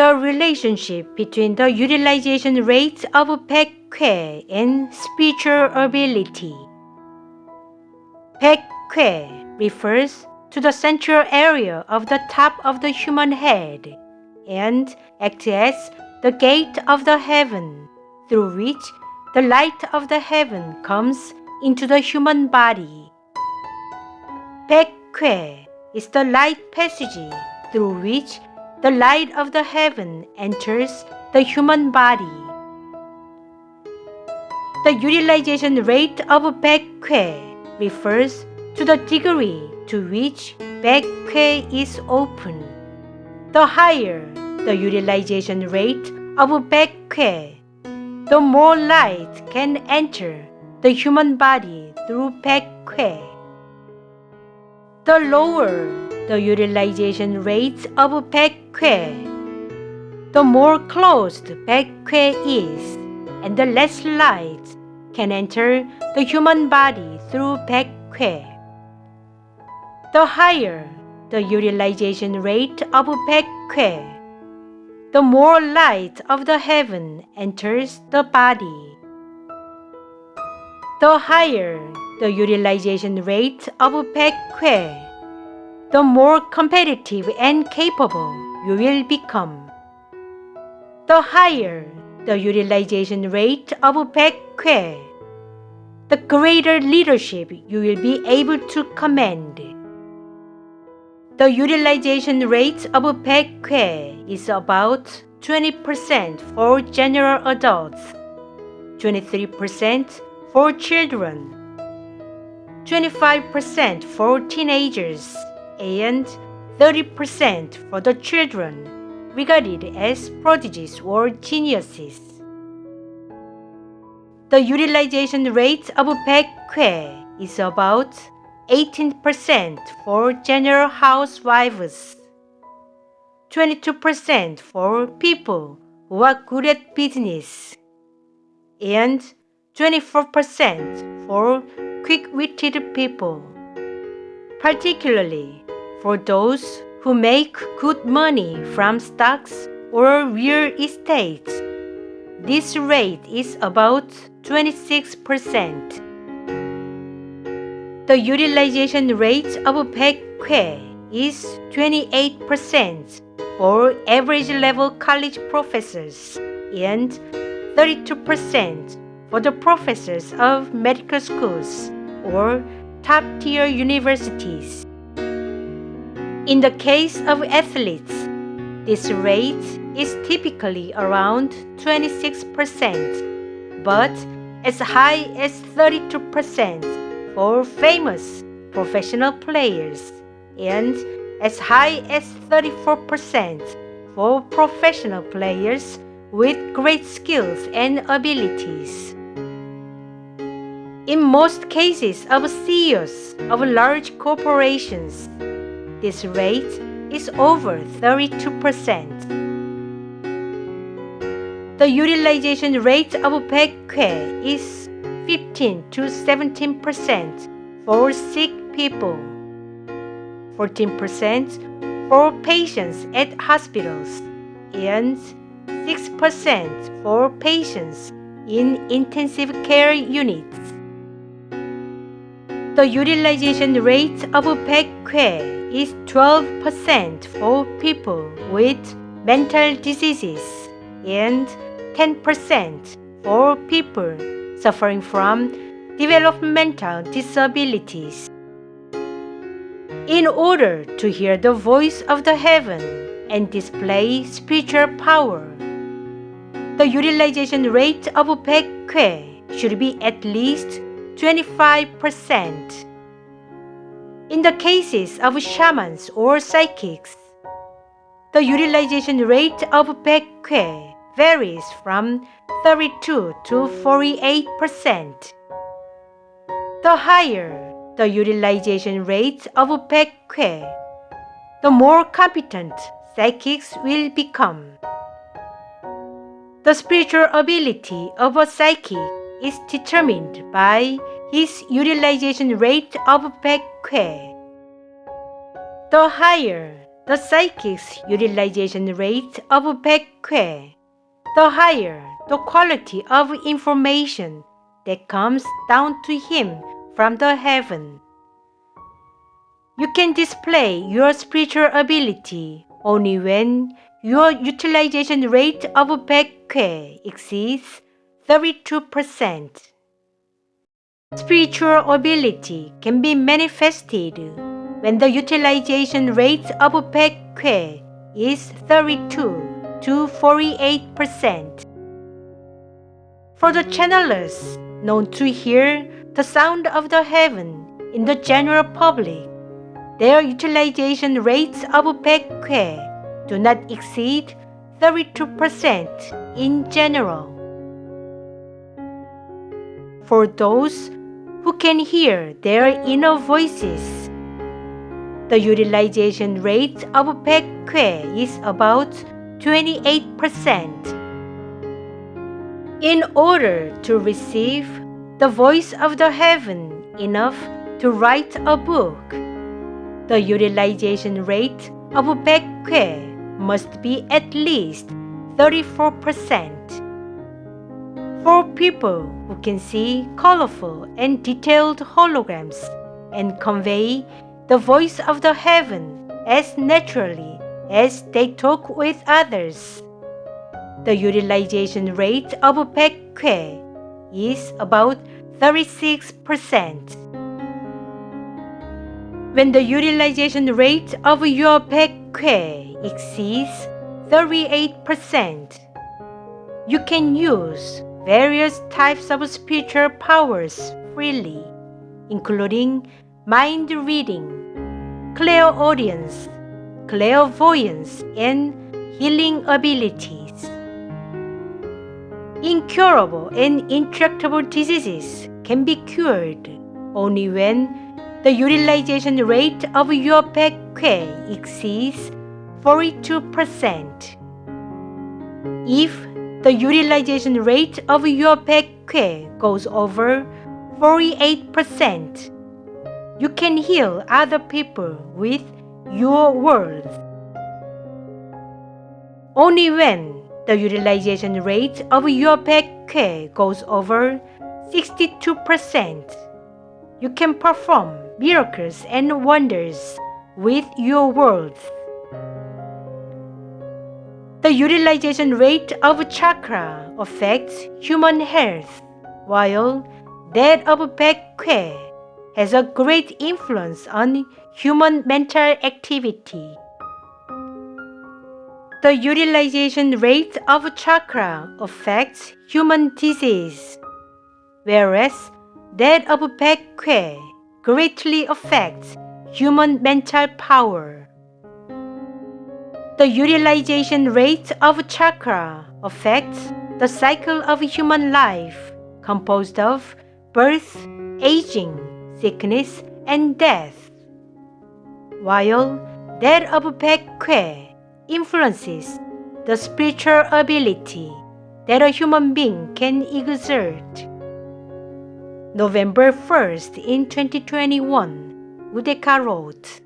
the relationship between the utilization rate of Baeg-Hwe and spiritual ability. Baeg-Hwe refers to the central area of the top of the human head and acts as the gate of the heaven through which the light of the heaven comes into the human body. Baeg-Hwe is the light passage through which the light of the heaven enters the human body. The utilization rate of Baeg-Hwe refers to the degree to which Baeg-Hwe is open. The higher the utilization rate of Baeg-Hwe, the more light can enter the human body through Baeg-Hwe. The lower the utilization rate of Baeg-Hwe, the more closed Baeg-Hwe is, and the less light can enter the human body through Baeg-Hwe. The higher the utilization rate of Baeg-Hwe, the more light of the heaven enters the body. The higher the utilization rate of Baeg-Hwe, the more competitive and capable you will become. The higher the utilization rate of Baeg-Hwe, the greater leadership you will be able to command. The utilization rate of Baeg-Hwe is about 20% for general adults, 23% for children, 25% for teenagers, and 30% for the children regarded as prodigies or geniuses. The utilization rate of Baeg-Hwe is about 18% for general housewives, 22% for people who are good at business, and 24% for quick-witted people, particularly for those who make good money from stocks or real estate. This rate is about 26%. The utilization rate of Baeg-Hwe is 28% for average-level college professors and 32% for the professors of medical schools or top-tier universities. In the case of athletes, this rate is typically around 26%, but as high as 32% for famous professional players and as high as 34% for professional players with great skills and abilities. In most cases of CEOs of large corporations, this rate is over 32%. The utilization rate of Baeg-Hwe is 15 to 17% for sick people, 14% for patients at hospitals, and 6% for patients in intensive care units. The utilization rate of Baeg-Hwe is 12% for people with mental diseases and 10% for people suffering from developmental disabilities. In order to hear the voice of the heaven and display spiritual power, the utilization rate of Baeg-Hwe should be at least 25%. In the cases of shamans or psychics, the utilization rate of Baeg-Hwe varies from 32 to 48%. The higher the utilization rate of Baeg-Hwe, the more competent psychics will become. The spiritual ability of a psychic is determined by his utilization rate of Baeg-Hwe. The higher the psychic's utilization rate of Baeg-Hwe, the higher the quality of information that comes down to him from the heaven. You can display your spiritual ability only when your utilization rate of Baeg-Hwe exceeds 32%. Spiritual ability can be manifested when the utilization rate of Baeg-Hwe is 32 to 48%. For the channelers known to hear the sound of the heaven in the general public, their utilization rates of Baeg-Hwe do not exceed 32% in general. For those who can hear their inner voices, the utilization rate of Baeg-Hwe is about 28%. In order to receive the voice of the heaven enough to write a book, the utilization rate of Baeg-Hwe must be at least 34%. For people who can see colorful and detailed holograms and convey the voice of the heaven as naturally as they talk with others, the utilization rate of Baeg-Hwe is about 36%. When the utilization rate of your Baeg-Hwe exceeds 38%, you can use various types of spiritual powers freely, including mind reading, clairaudience, clairvoyance, and healing abilities. Incurable and intractable diseases can be cured only when the utilization rate of your Baeg-Hwe exceeds 42%. If the utilization rate of your Baeg-Hwe goes over 48%, you can heal other people with your words. Only when the utilization rate of your Baeg-Hwe goes over 62%, you can perform miracles and wonders with your words. The utilization rate of Chakra affects human health, while that of Baeg-Hwe has a great influence on human mental activity. The utilization rate of Chakra affects human disease, whereas that of Baeg-Hwe greatly affects human mental power. The utilization rate of Chakra affects the cycle of human life, composed of birth, aging, sickness, and death, while that of Baeg-Hwe influences the spiritual ability that a human being can exert. November 1st in 2021, Udeka wrote,